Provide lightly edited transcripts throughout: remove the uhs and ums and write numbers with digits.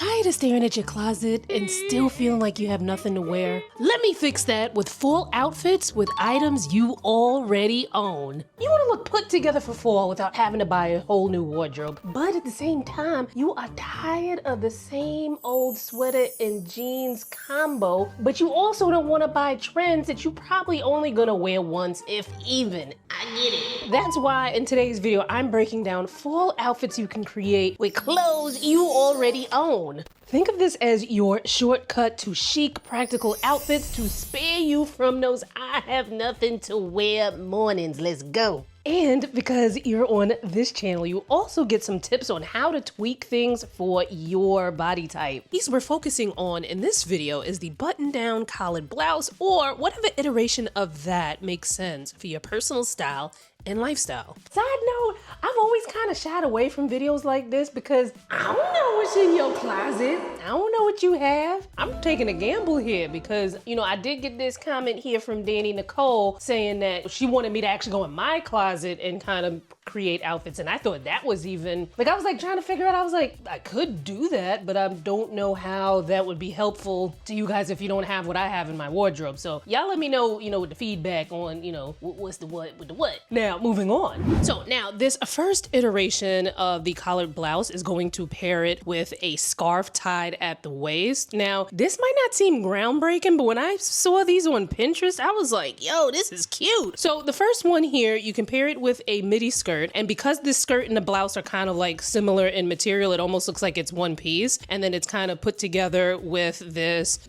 Tired of staring at your closet and still feeling like you have nothing to wear? Let me fix that with fall outfits with items you already own. You want to look put together for fall without having to buy a whole new wardrobe. But at the same time, you are tired of the same old sweater and jeans combo, but you also don't want to buy trends that you probably only gonna wear once, if even. I get it. That's why in today's video, I'm breaking down fall outfits you can create with clothes you already own. Think of this as your shortcut to chic, practical outfits to spare you from those I have nothing to wear mornings. Let's go. And because you're on this channel, you also get some tips on how to tweak things for your body type. These we're focusing on in this video is the button-down collared blouse, or whatever iteration of that makes sense for your personal style and lifestyle. Side note, I've always kind of shied away from videos like this because I don't know what's in your closet. I don't know what you have. I'm taking a gamble here because, you know, I did get this comment here from Danny Nicole saying that she wanted me to actually go in my closet and kind of create outfits, and I thought that was even, like, I was like trying to figure out, I was like, I could do that, but I don't know how that would be helpful to you guys if you don't have what I have in my wardrobe. So y'all let me know, you know, with the feedback on, you know, what's the what with the what. Now, moving on. So now this first iteration of the collared blouse is going to pair it with a scarf tied at the waist. Now, this might not seem groundbreaking, but when I saw these on Pinterest, I was like, yo, this is cute. So the first one here, you can pair it with a midi skirt. And because this skirt and the blouse are kind of like similar in material, it almost looks like it's one piece. And then it's kind of put together with this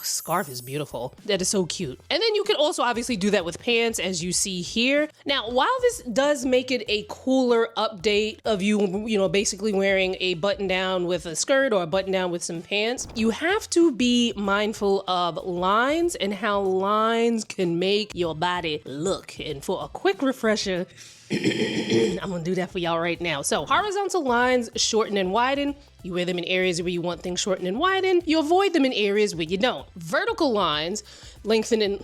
scarf is beautiful. That is so cute. And then you can also obviously do that with pants, as you see here. Now, while this does make it a cooler update of you know, basically wearing a button down with a skirt or a button down with some pants, you have to be mindful of lines and how lines can make your body look. And for a quick refresher, I'm gonna do that for y'all right now. So horizontal lines shorten and widen. You wear them in areas where you want things shortened and widened. You avoid them in areas where you don't. Vertical lines lengthen and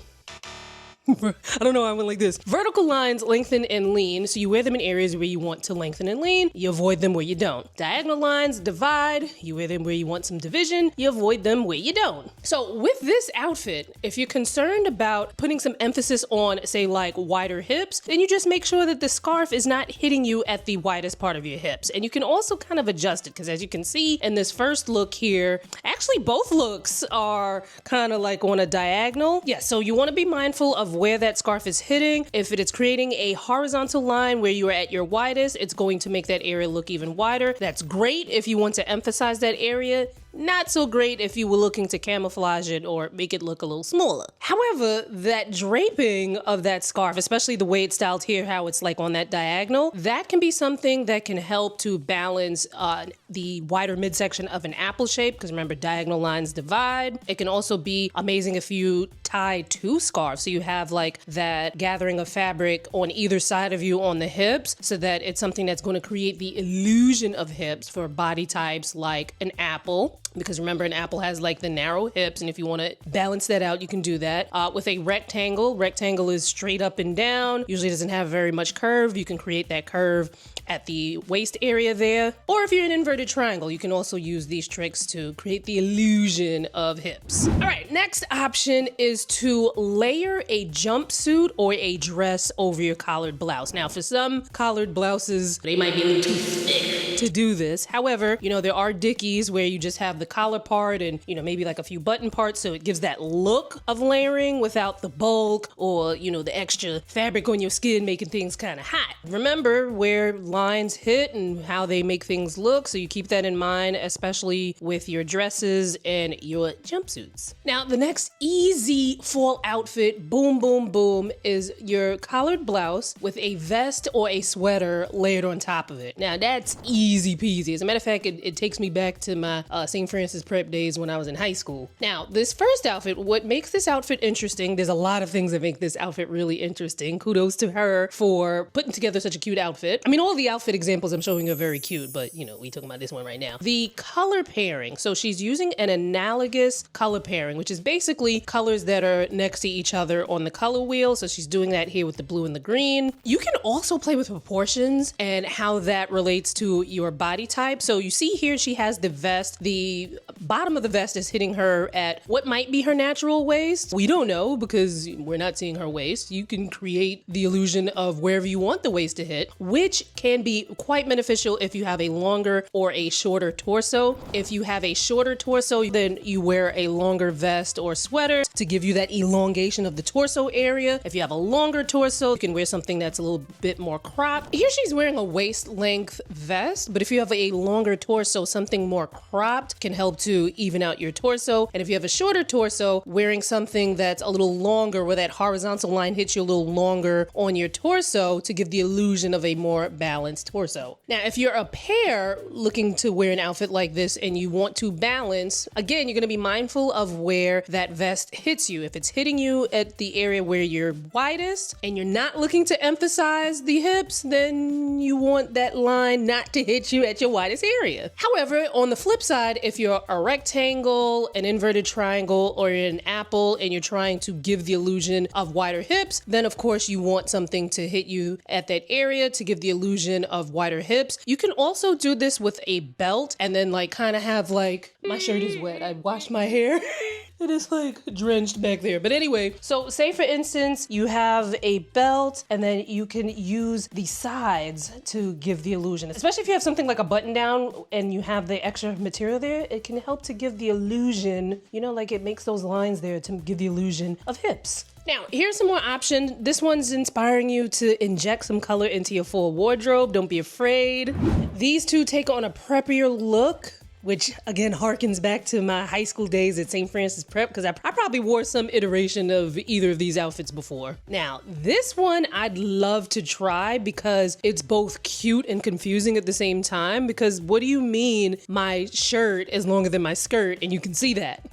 I don't know why I went like this. Vertical lines lengthen and lean, so you wear them in areas where you want to lengthen and lean. You avoid them where you don't. Diagonal lines divide. You wear them where you want some division. You avoid them where you don't. So with this outfit, if you're concerned about putting some emphasis on, say, like wider hips, then you just make sure that the scarf is not hitting you at the widest part of your hips. And you can also kind of adjust it, because as you can see in this first look here, actually both looks are kind of like on a diagonal. Yeah, so you want to be mindful of where that scarf is hitting. If it is creating a horizontal line where you are at your widest, it's going to make that area look even wider. That's great if you want to emphasize that area. Not so great if you were looking to camouflage it or make it look a little smaller. However, that draping of that scarf, especially the way it's styled here, how it's like on that diagonal, that can be something that can help to balance the wider midsection of an apple shape, because remember, diagonal lines divide. It can also be amazing if you tie two scarves, so you have like that gathering of fabric on either side of you on the hips, so that it's something that's going to create the illusion of hips for body types like an apple. Because remember, an apple has like the narrow hips, and if you want to balance that out, you can do that. With a rectangle, rectangle is straight up and down, usually doesn't have very much curve. You can create that curve at the waist area there. Or if you're an inverted triangle, you can also use these tricks to create the illusion of hips. All right, next option is to layer a jumpsuit or a dress over your collared blouse. Now, for some collared blouses, they might be a little too thick to do this. However, you know, there are dickies where you just have the collar part and, you know, maybe like a few button parts, so it gives that look of layering without the bulk or, you know, the extra fabric on your skin making things kind of hot. Remember where lines hit and how they make things look, so you keep that in mind, especially with your dresses and your jumpsuits. Now, the next easy fall outfit, boom, boom, boom, is your collared blouse with a vest or a sweater layered on top of it. Now, that's easy peasy. As a matter of fact, it takes me back to my St. Francis prep days when I was in high school. Now, this first outfit, what makes this outfit interesting, there's a lot of things that make this outfit really interesting. Kudos to her for putting together such a cute outfit. I mean, all the outfit examples I'm showing are very cute, but you know, we talking about this one right now. The color pairing. So she's using an analogous color pairing, which is basically colors that are next to each other on the color wheel. So she's doing that here with the blue and the green. You can also play with proportions and how that relates to your body type. So you see here, she has the vest. The bottom of the vest is hitting her at what might be her natural waist. We don't know because we're not seeing her waist. You can create the illusion of wherever you want the waist to hit, which can be quite beneficial if you have a longer or a shorter torso. If you have a shorter torso, then you wear a longer vest or sweater to give you that elongation of the torso area. If you have a longer torso, you can wear something that's a little bit more cropped. Here she's wearing a waist length vest, but if you have a longer torso, something more cropped can help to even out your torso. And if you have a shorter torso, wearing something that's a little longer where that horizontal line hits you a little longer on your torso to give the illusion of a more balanced torso. Now, if you're a pair looking to wear an outfit like this and you want to balance, again, you're going to be mindful of where that vest hits you. If it's hitting you at the area where you're widest and you're not looking to emphasize the hips, then you want that line not to hit you at your widest area. However, on the flip side, if you're a rectangle, an inverted triangle, or you're an apple and you're trying to give the illusion of wider hips, then of course you want something to hit you at that area to give the illusion of wider hips. You can also do this with a belt and then like kind of have like, my shirt is wet, I washed my hair. It is like drenched back there. But anyway, so say for instance, you have a belt and then you can use the sides to give the illusion. Especially if you have something like a button down and you have the extra material there, it can help to give the illusion, you know, like it makes those lines there to give the illusion of hips. Now, here's some more options. This one's inspiring you to inject some color into your full wardrobe. Don't be afraid. These two take on a preppier look, which again harkens back to my high school days at St. Francis Prep, because I probably wore some iteration of either of these outfits before. Now, this one I'd love to try because it's both cute and confusing at the same time, because what do you mean my shirt is longer than my skirt and you can see that?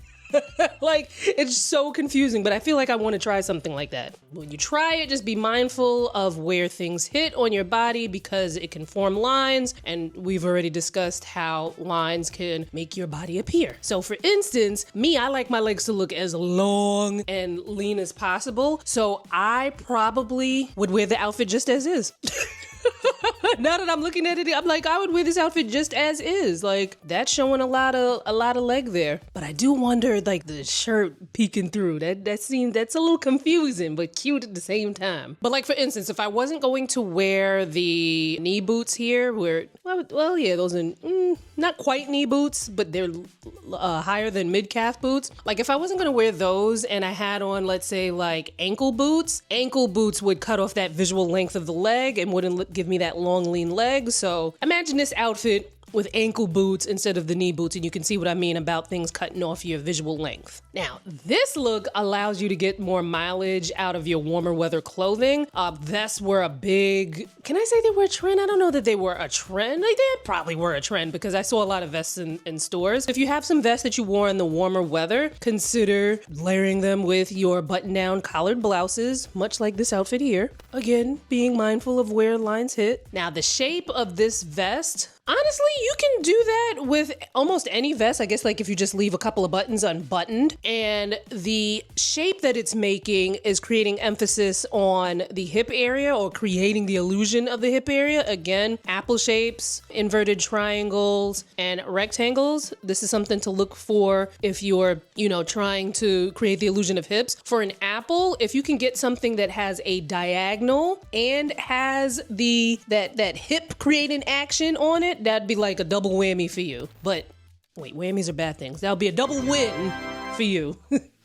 Like, it's so confusing, but I feel like I want to try something like that. When you try it, just be mindful of where things hit on your body because it can form lines, and we've already discussed how lines can make your body appear. So for instance, me, I like my legs to look as long and lean as possible, so I probably would wear the outfit just as is. Now that I'm looking at it, I'm like, I would wear this outfit just as is. Like, that's showing a lot of leg there. But I do wonder, like, the shirt peeking through. That's a little confusing, but cute at the same time. But like, for instance, if I wasn't going to wear the knee boots here, well, yeah, those are not quite knee boots, but they're higher than mid-calf boots. Like, if I wasn't going to wear those and I had on, let's say, like, ankle boots would cut off that visual length of the leg and wouldn't give me that long, lean leg. So imagine this outfit with ankle boots instead of the knee boots, and you can see what I mean about things cutting off your visual length. Now, this look allows you to get more mileage out of your warmer weather clothing. Vests were a big, can I say they were a trend? I don't know that they were a trend. Like, they probably were a trend because I saw a lot of vests in stores. If you have some vests that you wore in the warmer weather, consider layering them with your button-down collared blouses, much like this outfit here. Again, being mindful of where lines hit. Now, the shape of this vest, honestly, you can do that with almost any vest. I guess like if you just leave a couple of buttons unbuttoned, and the shape that it's making is creating emphasis on the hip area or creating the illusion of the hip area. Again, apple shapes, inverted triangles, and rectangles. This is something to look for if you're, trying to create the illusion of hips. For an apple, if you can get something that has a diagonal and has that hip creating action on it, that'd be like a double whammy for you. But wait, whammies are bad things. That'll be a double win for you.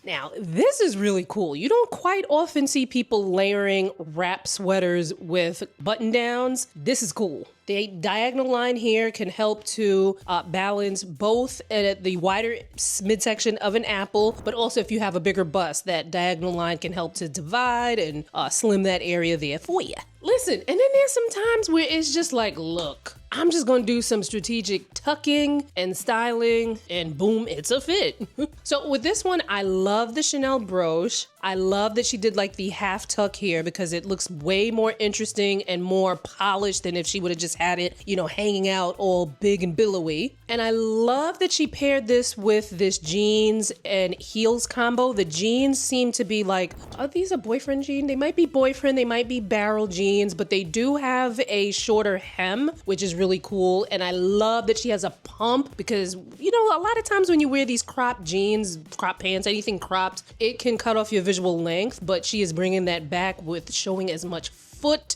Now, this is really cool. You don't quite often see people layering wrap sweaters with button downs. This is cool. The diagonal line here can help to balance both at the wider midsection of an apple, but also if you have a bigger bust, that diagonal line can help to divide and slim that area there for you. Listen, and then there's some times where it's just like, look, I'm just gonna do some strategic tucking and styling and boom, it's a fit. So with this one, I love the Chanel brooch. I love that she did like the half tuck here because it looks way more interesting and more polished than if she would have just had it, hanging out all big and billowy. And I love that she paired this with this jeans and heels combo. The jeans seem to be like, are these a boyfriend jean? They might be boyfriend, they might be barrel jeans. jeans, but they do have a shorter hem, which is really cool. And I love that she has a pump because, you know, a lot of times when you wear these cropped jeans, cropped pants, anything cropped, it can cut off your visual length, but she is bringing that back with showing as much foot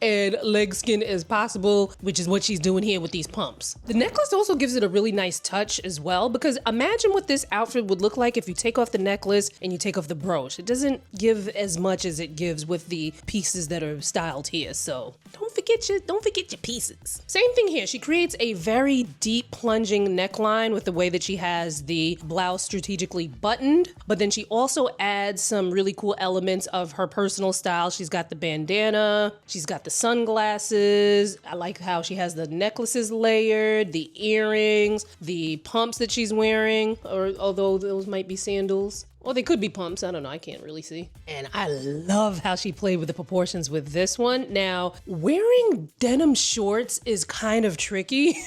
and leg skin as possible, which is what she's doing here with these pumps. The necklace also gives it a really nice touch as well, because imagine what this outfit would look like if you take off the necklace and you take off the brooch. It doesn't give as much as it gives with the pieces that are styled here, so don't forget your pieces. Same thing here. She creates a very deep plunging neckline with the way that she has the blouse strategically buttoned, but then she also adds some really cool elements of her personal style. She's got the bandana, she's got the sunglasses. I like how she has the necklaces layered, the earrings, the pumps that she's wearing, or although those might be sandals. Or they could be pumps. I don't know. I can't really see. And I love how she played with the proportions with this one. Now, wearing denim shorts is kind of tricky,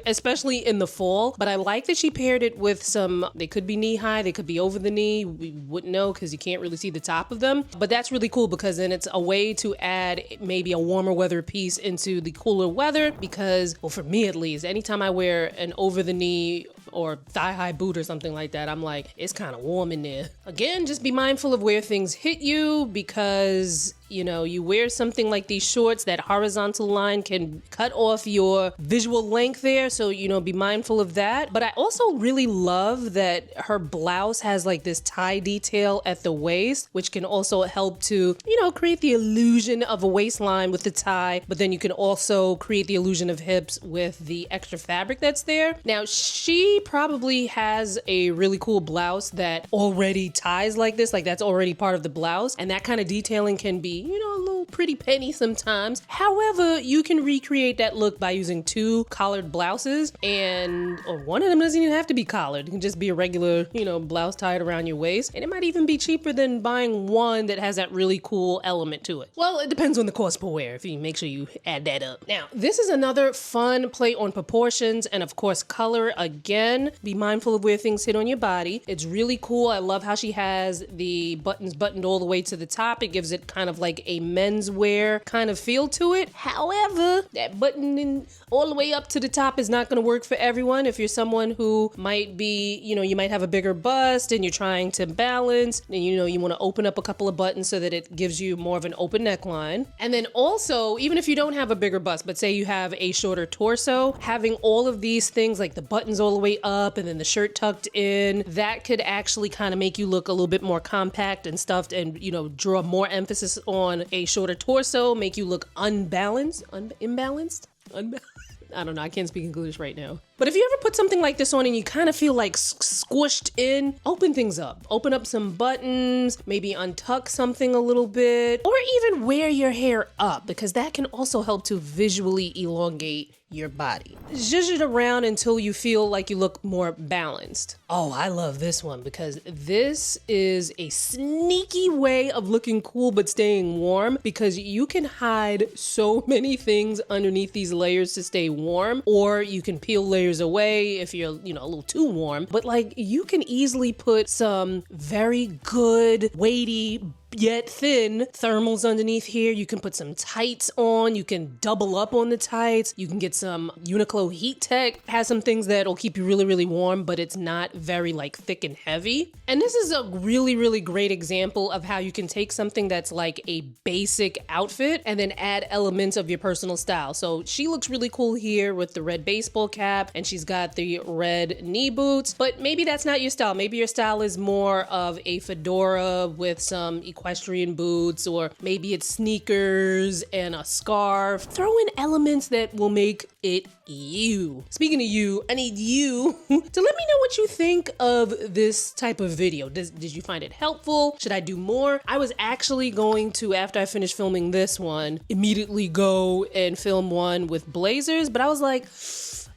especially in the fall. But I like that she paired it with some, they could be knee high, they could be over the knee. We wouldn't know because you can't really see the top of them. But that's really cool because then it's a way to add maybe a warmer weather piece into the cooler weather because, well, for me at least, anytime I wear an over the knee or thigh-high boot or something like that, I'm like, it's kind of warm in there. Again, just be mindful of where things hit you because, you know, you wear something like these shorts, that horizontal line can cut off your visual length there. So, you know, be mindful of that. But I also really love that her blouse has like this tie detail at the waist, which can also help to, you know, create the illusion of a waistline with the tie. But then you can also create the illusion of hips with the extra fabric that's there. Now, she probably has a really cool blouse that already ties like this, like that's already part of the blouse. And that kind of detailing can be, you know, a little pretty penny sometimes. However, you can recreate that look by using two collared blouses, and or one of them doesn't even have to be collared. It can just be a regular, you know, blouse tied around your waist. And it might even be cheaper than buying one that has that really cool element to it. Well, it depends on the cost per wear, if you make sure you add that up. Now, this is another fun play on proportions and of course color. Again, be mindful of where things hit on your body. It's really cool. I love how she has the buttons buttoned all the way to the top. It gives it kind of like a menswear kind of feel to it. However, that buttoning all the way up to the top is not going to work for everyone. If you're someone who might be, you know, you might have a bigger bust and you're trying to balance, and you know, you want to open up a couple of buttons so that it gives you more of an open neckline. And then also, even if you don't have a bigger bust, but say you have a shorter torso, having all of these things like the buttons all the way up and then the shirt tucked in, that could actually kind of make you look a little bit more compact and stuffed and, you know, draw more emphasis on a shorter torso, make you look unbalanced, imbalanced? I don't know, I can't speak English right now. But if you ever put something like this on and you kind of feel like squished in, open things up. Open up some buttons, maybe untuck something a little bit, or even wear your hair up because that can also help to visually elongate your body. Zhuzh it around until you feel like you look more balanced. Oh, I love this one because this is a sneaky way of looking cool but staying warm because you can hide so many things underneath these layers to stay warm, or you can peel layers away if you're, you know, a little too warm. But like you can easily put some very good, weighty, yet thin thermals underneath here. You can put some tights on. You can double up on the tights. You can get some Uniqlo Heat Tech. Has some things that'll keep you really, really warm, but it's not very like thick and heavy. And this is a really, really great example of how you can take something that's like a basic outfit and then add elements of your personal style. So she looks really cool here with the red baseball cap and she's got the red knee boots, but maybe that's not your style. Maybe your style is more of a fedora with some equestrian boots, or maybe it's sneakers and a scarf. Throw in elements that will make it you. Speaking of you, I need you to let me know what you think of this type of video. Did you find it helpful? Should I do more? I was actually going to, after I finished filming this one, immediately go and film one with blazers, but I was like,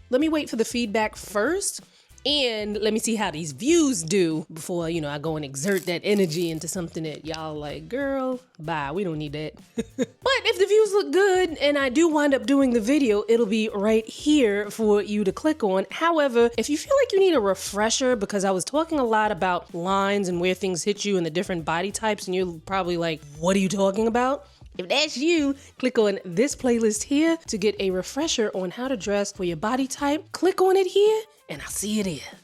let me wait for the feedback first. And let me see how these views do before, you know, I go and exert that energy into something that y'all like, girl, bye, we don't need that. But if the views look good and I do wind up doing the video, it'll be right here for you to click on. However, if you feel like you need a refresher, because I was talking a lot about lines and where things hit you and the different body types, and you're probably like, what are you talking about? If that's you, click on this playlist here to get a refresher on how to dress for your body type. Click on it here, and I'll see you there.